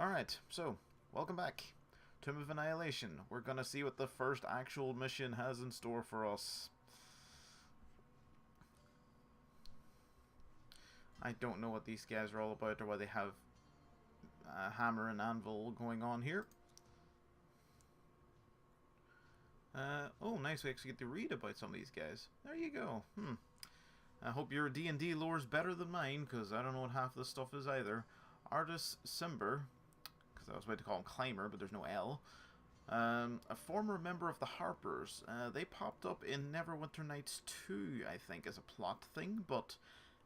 Alright, so, welcome back. Tomb of Annihilation. We're gonna see what the first actual mission has in store for us. I don't know what these guys are all about or why they have hammer and anvil going on here. Oh, nice, we actually get to read about some of these guys. There you go. I hope your D&D lore's better than mine, because I don't know what half this stuff is either. Artist Simber, because I was about to call him Climber, but there's no L. A former member of the Harpers. They popped up in Neverwinter Nights 2, I think, as a plot thing, but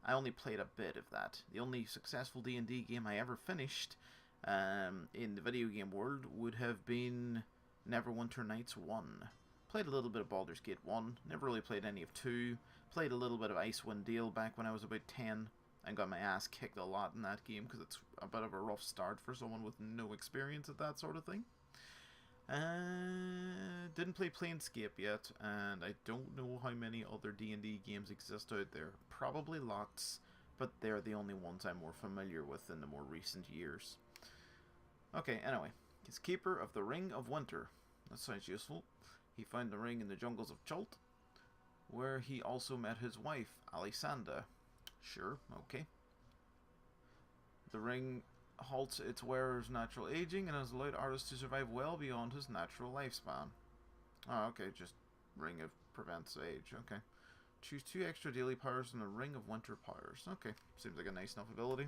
I only played a bit of that. The only successful D&D game I ever finished in the video game world would have been Neverwinter Nights 1. Played a little bit of Baldur's Gate 1, never really played any of 2. Played a little bit of Icewind Dale back when I was about 10, and got my ass kicked a lot in that game, because it's a bit of a rough start for someone with no experience at that sort of thing. Didn't play Planescape yet, and I don't know how many other D&D games exist out there. Probably lots, but they're the only ones I'm more familiar with in the more recent years. Okay, anyway. He's keeper of the Ring of Winter. That sounds useful. He found the ring in the jungles of Chult, where he also met his wife, Alisanda. Sure, okay. The ring halts its wearer's natural aging and has allowed artists to survive well beyond his natural lifespan. Oh, okay, just ring of prevents age, okay. Choose 2 extra daily powers and the Ring of Winter powers. Okay, seems like a nice enough ability.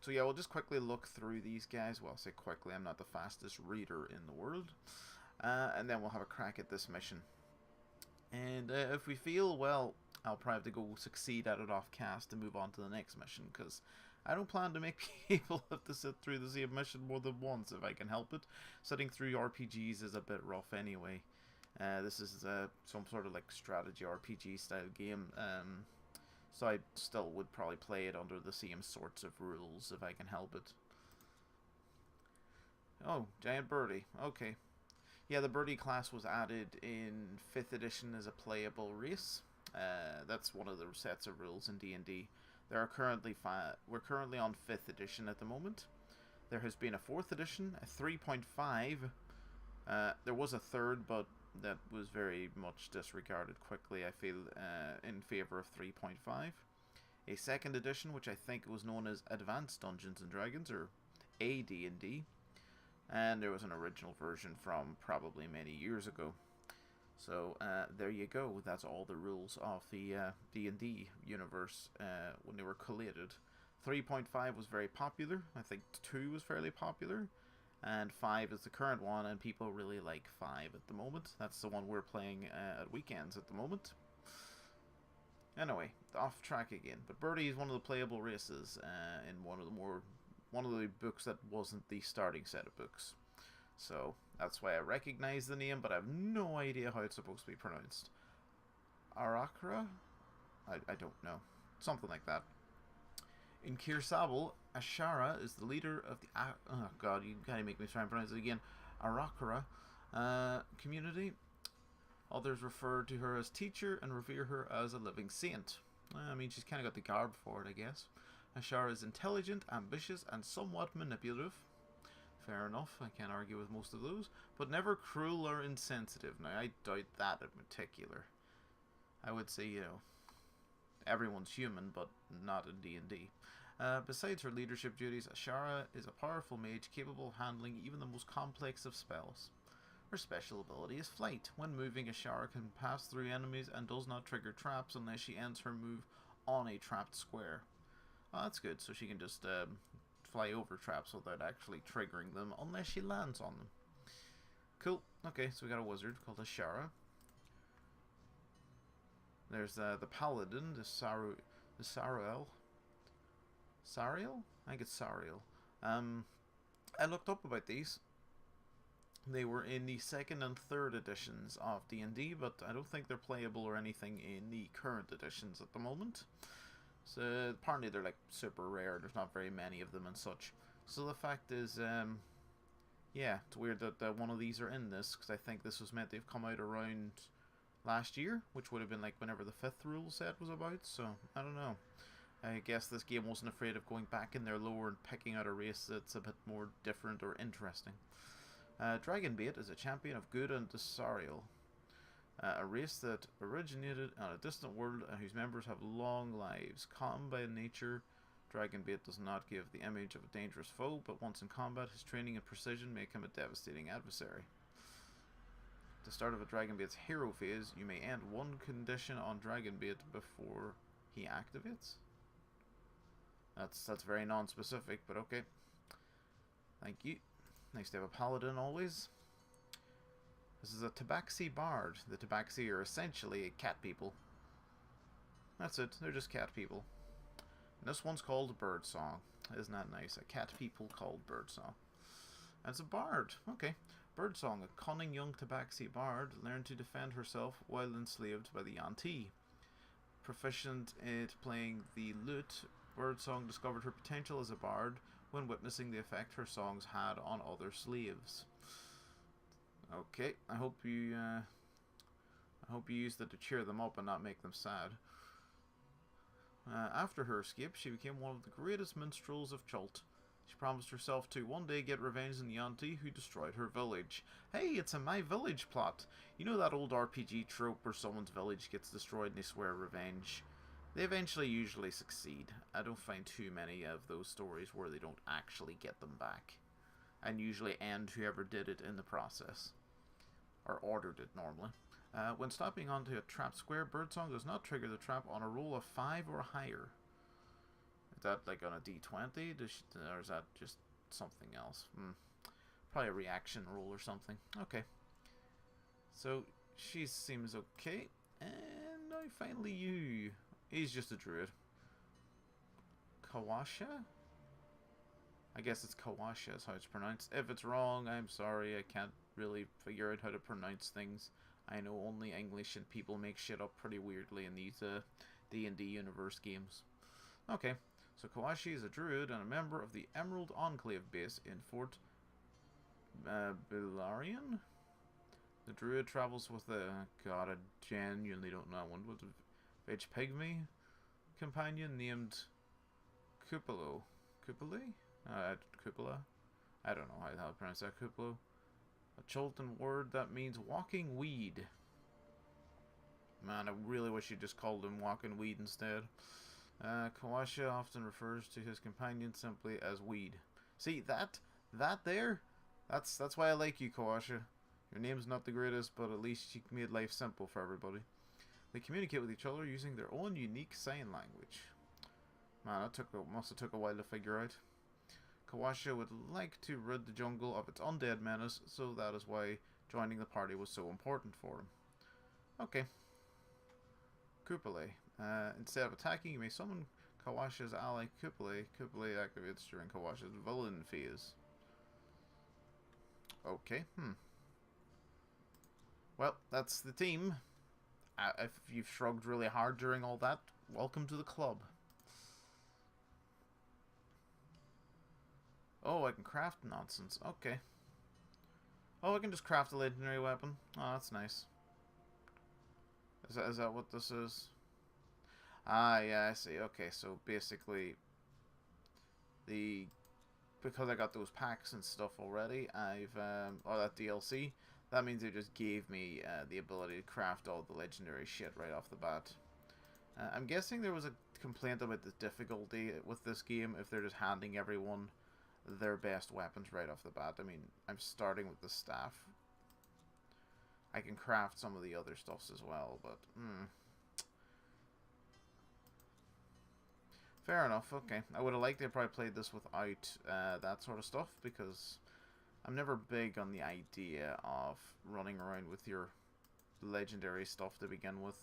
So yeah, we'll just quickly look through these guys. Well, I'll say quickly, I'm not the fastest reader in the world. And then we'll have a crack at this mission. And if we feel, well, I'll probably have to go succeed at it off cast and move on to the next mission, because I don't plan to make people have to sit through the same mission more than once if I can help it. Sitting through RPGs is a bit rough anyway. This is some sort of like strategy RPG style game, so I still would probably play it under the same sorts of rules if I can help it. Oh, Giant Birdy, okay. Yeah, the Birdy class was added in 5th edition as a playable race. That's one of the sets of rules in D&D. There are currently we're currently on 5th edition at the moment. There has been a 4th edition, a 3.5. There was a 3rd, but that was very much disregarded quickly, I feel, in favour of 3.5. A 2nd edition, which I think was known as Advanced Dungeons & Dragons, or AD&D. And there was an original version from probably many years ago. So there you go. That's all the rules of the D&D universe when they were collated. 3.5 was very popular. I think 2 was fairly popular. And 5 is the current one, and people really like 5 at the moment. That's the one we're playing at weekends at the moment. Anyway, off track again. But Birdy is one of the playable races in one of the books that wasn't the starting set of books. So that's why I recognize the name, but I have no idea how it's supposed to be pronounced. Arakra? I don't know. Something like that. In Kirsabel, Ashara is the leader of the... oh god, you gotta make me try and pronounce it again. Arakra community. Others refer to her as teacher and revere her as a living saint. I mean, she's kind of got the garb for it, I guess. Ashara is intelligent, ambitious, and somewhat manipulative. Fair enough, I can't argue with most of those. But never cruel or insensitive. Now, I doubt that in particular. I would say, you know, everyone's human, but not in D&D. Besides her leadership duties, Ashara is a powerful mage capable of handling even the most complex of spells. Her special ability is flight. When moving, Ashara can pass through enemies and does not trigger traps unless she ends her move on a trapped square. Oh, that's good, so she can just fly over traps without actually triggering them unless she lands on them. Cool. Okay, so we got a wizard called Ashara. There's the Paladin, the Sariel. Sariel? I think it's Sariel. I looked up about these. They were in the 2nd and 3rd editions of D&D, but I don't think they're playable or anything in the current editions at the moment. So apparently they're like super rare, there's not very many of them and such. So the fact is, yeah, it's weird that one of these are in this, because I think this was meant to have come out around last year, which would have been like whenever the 5th rule set was about, so I don't know. I guess this game wasn't afraid of going back in their lore and picking out a race that's a bit more different or interesting. Dragonbait is a champion of good and Desarial, a race that originated on a distant world and whose members have long lives. Calm by nature, Dragonbait does not give the image of a dangerous foe, but once in combat, his training and precision make him a devastating adversary. At the start of a Dragonbait's hero phase, you may end one condition on Dragonbait before he activates. That's very non-specific, but okay. Thank you. Nice to have a paladin always. This is a tabaxi bard. The tabaxi are essentially cat people. That's it. They're just cat people. And this one's called Birdsong. Isn't that nice? A cat people called Birdsong. And it's a bard. Okay. Birdsong, a cunning young tabaxi bard, learned to defend herself while enslaved by the Yuan-ti. Proficient at playing the lute, Birdsong discovered her potential as a bard when witnessing the effect her songs had on other slaves. Okay, I hope you used it to cheer them up and not make them sad. After her escape, she became one of the greatest minstrels of Chult. She promised herself to one day get revenge on the Yuan-ti who destroyed her village. Hey, it's a My Village plot. You know that old RPG trope where someone's village gets destroyed and they swear revenge? They eventually usually succeed. I don't find too many of those stories where they don't actually get them back. And usually end whoever did it in the process. Or ordered it, normally. When stopping onto a trap square, Birdsong does not trigger the trap on a roll of 5 or higher. Is that like on a d20? Or is that just something else? Probably a reaction roll or something. Okay. So, she seems okay. And now finally you. He's just a druid. Kalasha? I guess it's Kalasha is how it's pronounced. If it's wrong, I'm sorry. I can't really figure out how to pronounce things. I know only English and people make shit up pretty weirdly in these D&D universe games. Okay, so Kawashi is a druid and a member of the Emerald Enclave base in Fort Bilarian. The druid travels with a... God, I genuinely don't know one. With a Veg Pygmy companion named Cupola. Cupola? Cupola? I don't know how to pronounce that. Cupola. A Chultan word that means walking weed. Man, I really wish you just called him walking weed instead. Kalasha often refers to his companion simply as weed. See, that there? That's why I like you, Kalasha. Your name's not the greatest, but at least you made life simple for everybody. They communicate with each other using their own unique sign language. Man, that must have took a while to figure out. Kalasha would like to rid the jungle of its undead menace, so that is why joining the party was so important for him. Okay. Kupale. Instead of attacking, you may summon Kalasha's ally Kupale. Kupale activates during Kalasha's villain phase. Okay, Well, that's the team. If you've shrugged really hard during all that, welcome to the club. Oh, I can craft nonsense. Okay. Oh, I can just craft a legendary weapon. Oh, that's nice. Is that what this is? Ah, yeah, I see. Okay, so basically, because I got those packs and stuff already, or that DLC, that means it just gave me the ability to craft all the legendary shit right off the bat. I'm guessing there was a complaint about the difficulty with this game if they're just handing everyone their best weapons right off the bat. I mean, I'm starting with the staff. I can craft some of the other stuffs as well, but fair enough. Okay, I would have liked to probably played this without that sort of stuff, because I'm never big on the idea of running around with your legendary stuff to begin with.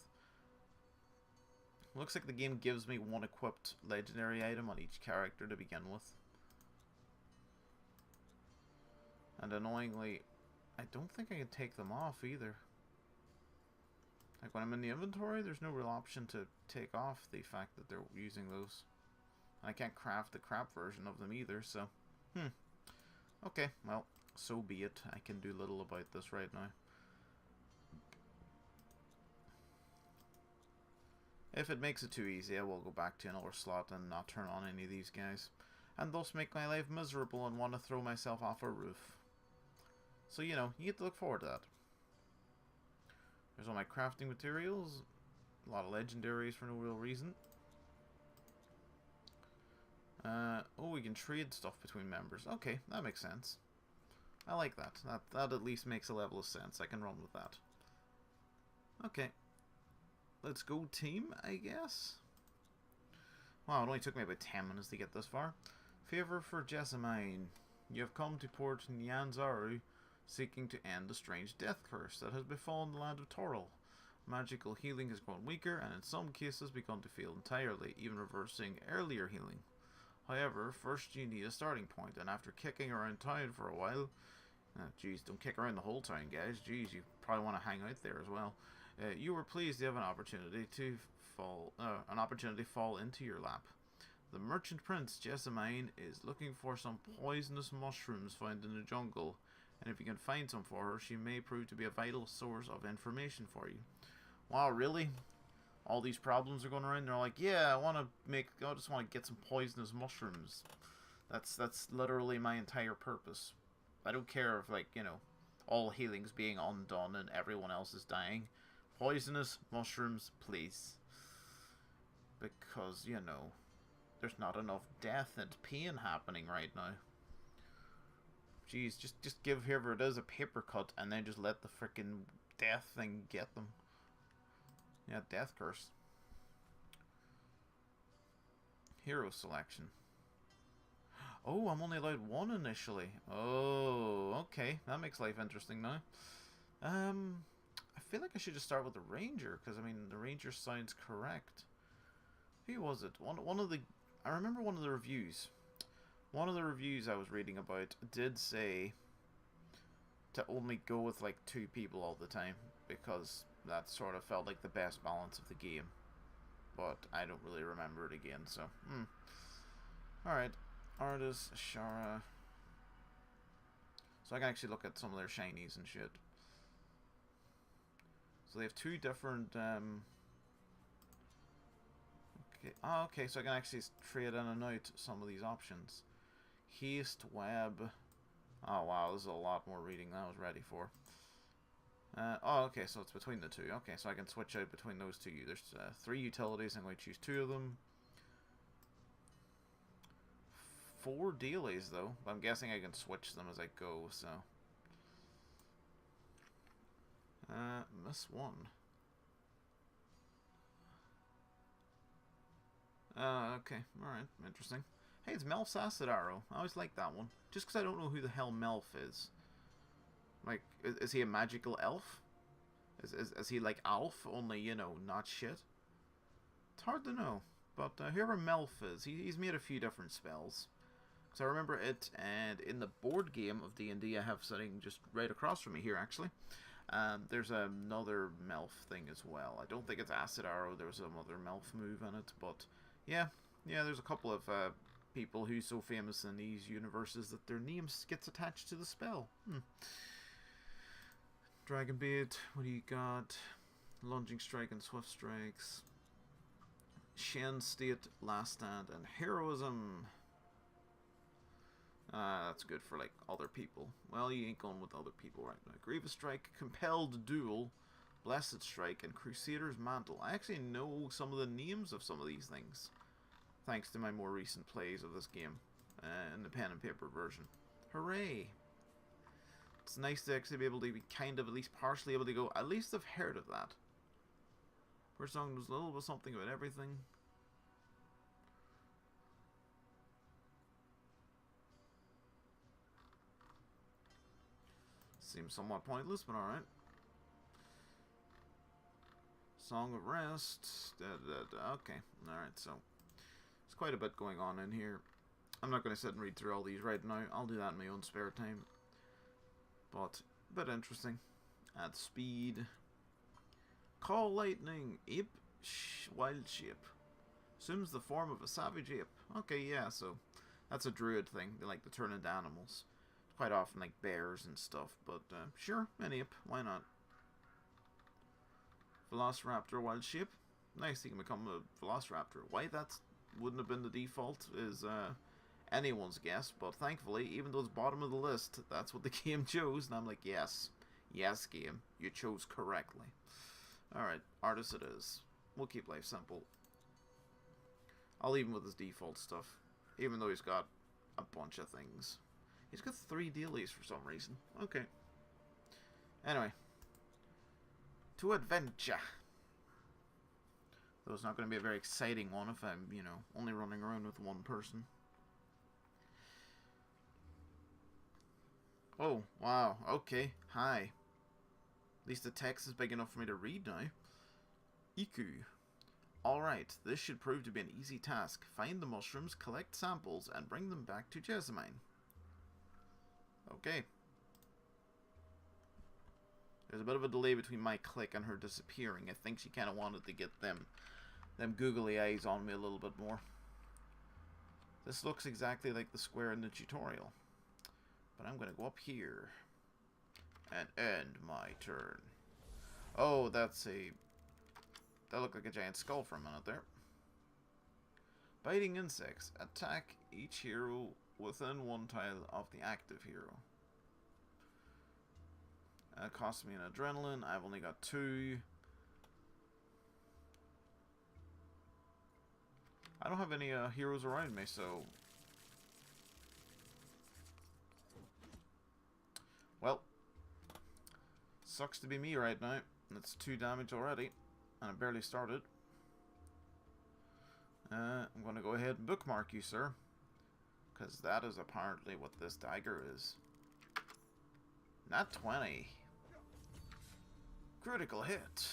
Looks like the game gives me one equipped legendary item on each character to begin with. And annoyingly, I don't think I can take them off either. Like when I'm in the inventory, there's no real option to take off the fact that they're using those. And I can't craft the crap version of them either, so... Okay, well, so be it. I can do little about this right now. If it makes it too easy, I will go back to another slot and not turn on any of these guys, and thus make my life miserable and want to throw myself off a roof. So, you know, you get to look forward to that. There's all my crafting materials. A lot of legendaries for no real reason. Oh, we can trade stuff between members. Okay, that makes sense. I like that. That at least makes a level of sense. I can run with that. Okay. Let's go team, I guess. Wow, it only took me about 10 minutes to get this far. Favor for Jessamine. You have come to Port Nyanzaru, seeking to end the strange death curse that has befallen the land of Toril. Magical healing has grown weaker, and in some cases begun to fail entirely, even reversing earlier healing. However, first you need a starting point, and after kicking around town for a while... Jeez, don't kick around the whole town, guys. Jeez, you probably want to hang out there as well. You were pleased to have an opportunity fall into your lap. The merchant prince, Jessamine, is looking for some poisonous mushrooms found in the jungle, and if you can find some for her, she may prove to be a vital source of information for you. Wow, really? All these problems are going around, they're like, yeah, I just want to get some poisonous mushrooms. That's literally my entire purpose. I don't care if, like, you know, all healing's being undone and everyone else is dying. Poisonous mushrooms, please. Because, you know, there's not enough death and pain happening right now. Jeez, just give whoever it is a paper cut and then just let the freaking death thing get them. Yeah, death curse. Hero selection. Oh, I'm only allowed one initially. Oh, okay. That makes life interesting now. I feel like I should just start with the ranger, because, I mean, the ranger sounds correct. Who was it? I remember one of the reviews. One of the reviews I was reading about did say to only go with, like, 2 people all the time, because that sort of felt like the best balance of the game. But I don't really remember it again, so, Alright. Artist, Shara. So I can actually look at some of their shinies and shit. So they have 2 different, okay. Oh, okay, so I can actually trade in and out some of these options. Haste, web. Oh, wow, this is a lot more reading than I was ready for. Oh, okay, so it's between the 2. Okay, so I can switch out between those 2. There's 3 utilities. I'm going to choose 2 of them. 4 dailies, though. But I'm guessing I can switch them as I go, so... miss 1. Okay. Alright. Interesting. Hey, it's Melf's Acid Arrow. I always like that one. Just because I don't know who the hell Melf is. Like, is he a magical elf? Is he like Alf, only, you know, not shit? It's hard to know. But whoever Melf is, he's made a few different spells. So I remember it, and in the board game of D&D I have sitting just right across from me here, actually. There's another Melf thing as well. I don't think it's Acid Arrow. There's another Melf move in it, but yeah, there's a couple of people who's so famous in these universes that their names gets attached to the spell. Dragon Bait, what do you got? Lunging Strike and Swift Strikes. Shen State, Last Stand, and Heroism. That's good for, like, other people. Well, you ain't going with other people right now. Grievous Strike, Compelled Duel, Blessed Strike, and Crusader's Mantle. I actually know some of the names of some of these things, thanks to my more recent plays of this game, in the pen and paper version. Hooray! It's nice to actually be able to be kind of, at least partially able to go, at least I've heard of that. First song was a little bit something about everything. Seems somewhat pointless, but alright. Song of Rest. Okay, alright, so there's quite a bit going on in here. I'm not going to sit and read through all these right now. I'll do that in my own spare time. But a bit interesting. Add speed. Call lightning. Ape. Wild shape. Assumes the form of a savage ape. Okay, yeah, so that's a druid thing. They like to turn into animals. Quite often like bears and stuff, but sure, an ape, why not? Velociraptor wild shape. nice, he can become a Velociraptor. Why that wouldn't have been the default is anyone's guess, but thankfully, even though it's bottom of the list, that's what the game chose, and I'm like, yes. Yes, game. You chose correctly. Alright, artist it is. We'll keep life simple. I'll leave him with his default stuff, even though he's got a bunch of things. He's got 3 dailies for some reason. Okay. Anyway. To adventure. Though it's not going to be a very exciting one if I'm, you know, only running around with one person. Oh, wow. Okay. Hi. At least the text is big enough for me to read now. Iku. Alright, this should prove to be an easy task. Find the mushrooms, collect samples, and bring them back to Jessamine. Okay. There's a bit of a delay between my click and her disappearing. I think she kind of wanted to get them googly eyes on me a little bit more. This looks exactly like the square in the tutorial. But I'm going to go up here and end my turn. Oh, that's a... That looked like a giant skull for a minute there. Biting insects. Attack each hero within 1 tile of the active hero. Cost me an adrenaline. I've only got 2. I don't have any heroes around me, so... Well. Sucks to be me right now. That's 2 damage already. And I barely started. I'm going to go ahead and bookmark you, sir. Because that is apparently what this dagger is. Not 20. Critical hit.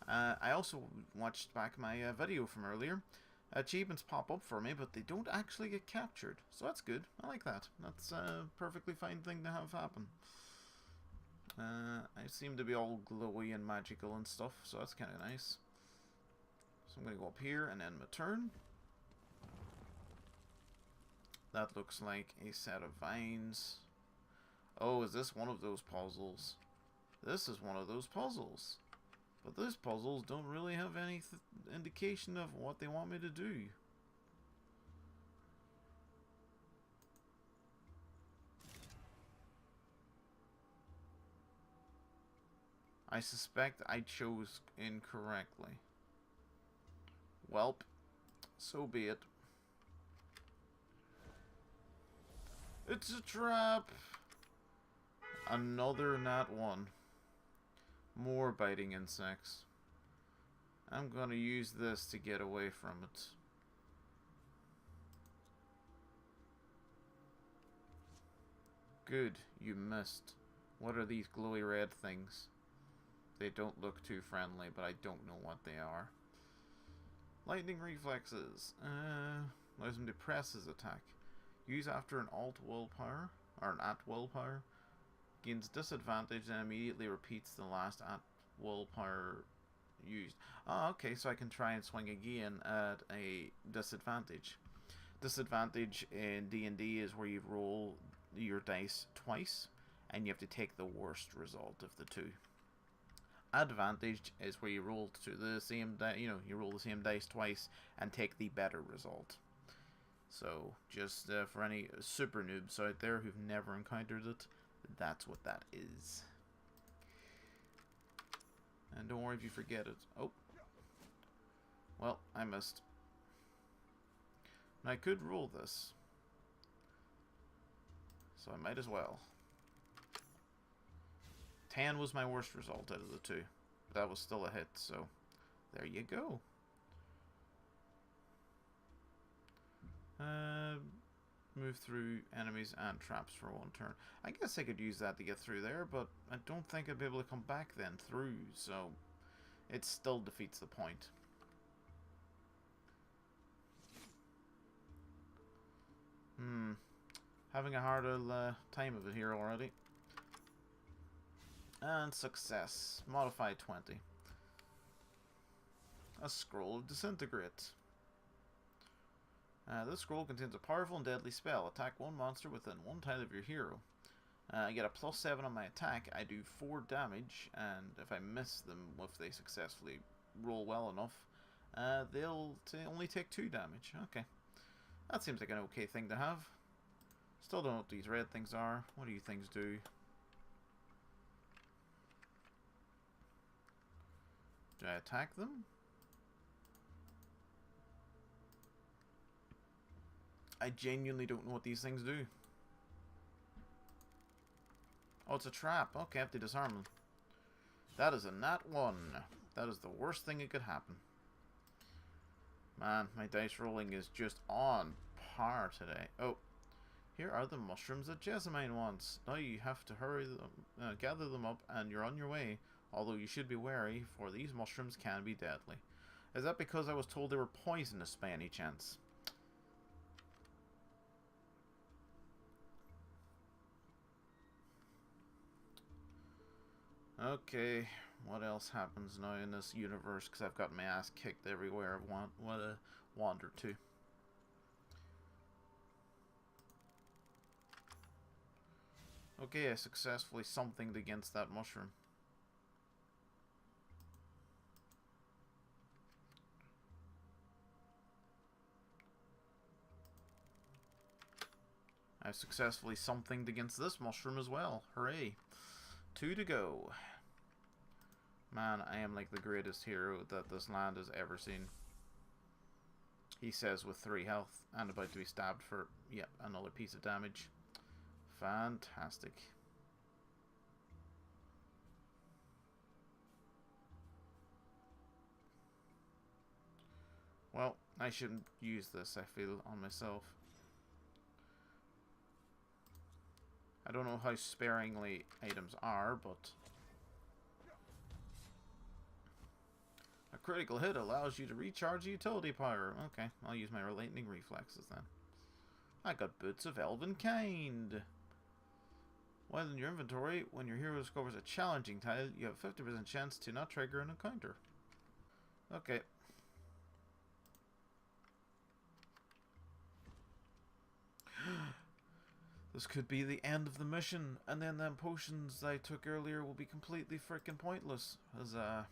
I also watched back my video from earlier. Achievements pop up for me, but they don't actually get captured. So that's good. I like that. That's a perfectly fine thing to have happen. I seem to be all glowy and magical and stuff, so that's kind of nice. So I'm going to go up here and end my turn. That looks like a set of vines. Oh, is this one of those puzzles? This is one of those puzzles. But those puzzles don't really have any indication of what they want me to do. I suspect I chose incorrectly. Welp, so be it. It's a trap! Another nat 1. More biting insects. I'm gonna use this to get away from it. Good, you missed. What are these glowy red things? They don't look too friendly, but I don't know what they are. Lightning reflexes. Allows him to press his attack. Use after an alt willpower, or an at willpower. Gains disadvantage and immediately repeats the last at willpower used. Oh, okay, so I can try and swing again at a disadvantage. Disadvantage in D&D is where you roll your dice twice, and you have to take the worst result of the 2. Advantage is where you roll to the same dice, you roll the same dice twice and take the better result. So, just for any super noobs out there who've never encountered it, that's what that is. And don't worry if you forget it. Oh. Well, I missed. And I could roll this. So I might as well. 10 was my worst result out of the 2. But that was still a hit, so there you go. Move through enemies and traps for 1 turn. I guess I could use that to get through there, but I don't think I'd be able to come back then through, so it still defeats the point. Having a harder time of it here already. And success. Modify 20. A scroll of disintegrate. This scroll contains a powerful and deadly spell. Attack 1 monster within 1 tile of your hero. I get a +7 on my attack. I do 4 damage, and if I miss them, if they successfully roll well enough, they'll only take 2 damage. Okay. That seems like an okay thing to have. Still don't know what these red things are. What do you things do? Do I attack them? I genuinely don't know what these things do. Oh, it's a trap. Okay, I have to disarm them. That is a nat 1. That is the worst thing that could happen. Man, my dice rolling is just on par today. Oh, here are the mushrooms that Jessamine wants. Now you have to hurry them, gather them up, and you're on your way. Although you should be wary, for these mushrooms can be deadly. Is that because I was told they were poisonous by any chance? Okay, what else happens now in this universe? Because I've got my ass kicked everywhere I want to wander to. Okay, I successfully somethinged against that mushroom. I've successfully somethinged against this mushroom as well. Hooray. 2 to go. Man, I am like the greatest hero that this land has ever seen. He says with 3 health and about to be stabbed for, yep, another piece of damage. Fantastic. Well, I shouldn't use this, I feel, on myself. I don't know how sparingly items are, but a critical hit allows you to recharge utility power. Okay, I'll use my lightning reflexes then. I got boots of elven kind. While in your inventory, when your hero discovers a challenging tile, you have a 50% chance to not trigger an encounter. Okay. This could be the end of the mission, and then them potions I took earlier will be completely freaking pointless. As I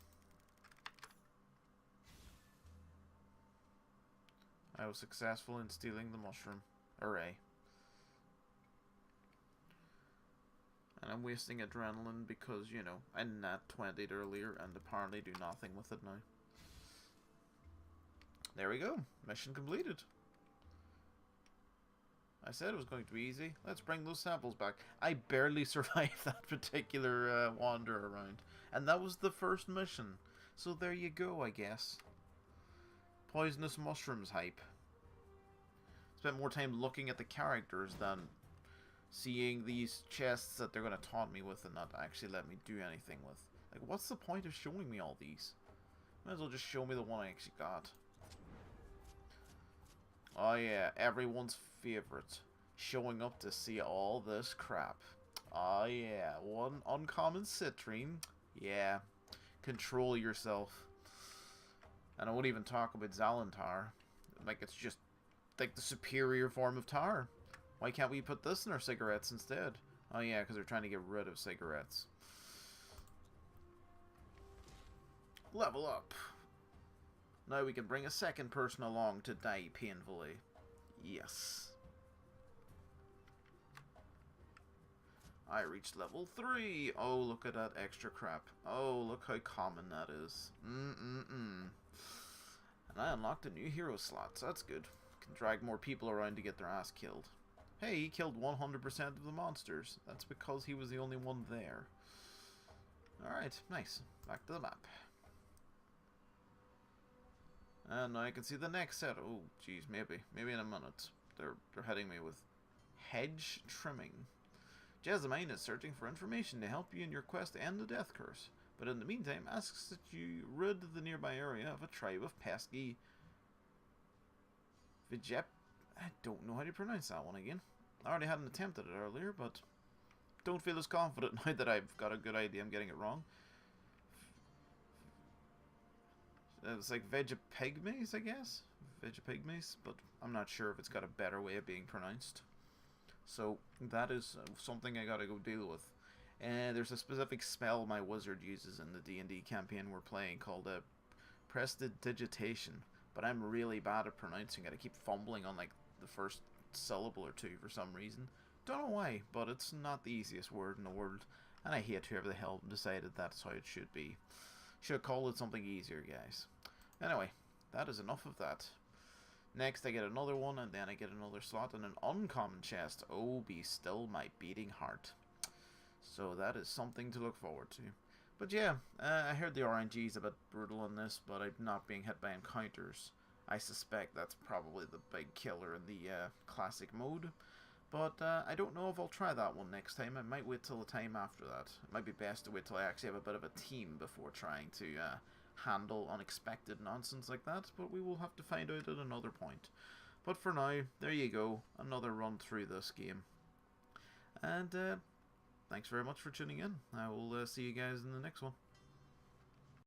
was successful in stealing the mushroom. Hooray. And I'm wasting adrenaline because, you know, I nat 20'd earlier and apparently do nothing with it now. There we go. Mission completed. I said it was going to be easy. Let's bring those samples back. I barely survived that particular wander around. And that was the first mission. So there you go, I guess. Poisonous mushrooms hype. Spent more time looking at the characters than seeing these chests that they're going to taunt me with and not actually let me do anything with. Like, what's the point of showing me all these? Might as well just show me the one I actually got. Oh yeah, everyone's favorite. Showing up to see all this crap. Oh yeah, one uncommon citrine. Yeah, control yourself. And I won't even talk about Zalantar. Like, it's just like the superior form of tar. Why can't we put this in our cigarettes instead? Oh yeah, because they're trying to get rid of cigarettes. Level up. Now we can bring a second person along to die painfully. Yes. I reached level 3. Oh, look at that extra crap. Oh, look how common that is. And I unlocked a new hero slot, so that's good. Can drag more people around to get their ass killed. Hey, he killed 100% of the monsters. That's because he was the only one there. Alright, nice. Back to the map. And now I can see the next set. Oh, geez, maybe in a minute. They're heading me with hedge trimming. Jessamine is searching for information to help you in your quest to end the death curse, but in the meantime asks that you rid the nearby area of a tribe of pesky Vijep. I don't know how to pronounce that one again. I already had an attempt at it earlier, but don't feel as confident now that I've got a good idea I'm getting it wrong. It's like Vegapigmes, I guess? Vegapigmes, but I'm not sure if it's got a better way of being pronounced. So that is something I gotta go deal with. And there's a specific spell my wizard uses in the D&D campaign we're playing called Prestidigitation, but I'm really bad at pronouncing it. I keep fumbling on like the first syllable or two for some reason. Don't know why, but it's not the easiest word in the world, and I hate whoever the hell decided that's how it should be. Should have called it something easier, guys. Anyway, that is enough of that. Next I get another one, and then I get another slot and an uncommon chest. Oh, be still my beating heart. So that is something to look forward to. But yeah, I heard the RNG is a bit brutal in this, but I'm not being hit by encounters. I suspect that's probably the big killer in the classic mode. But I don't know if I'll try that one next time. I might wait till the time after that. It might be best to wait till I actually have a bit of a team before trying to handle unexpected nonsense like that. But we will have to find out at another point. But for now, there you go. Another run through this game. And thanks very much for tuning in. I will see you guys in the next one.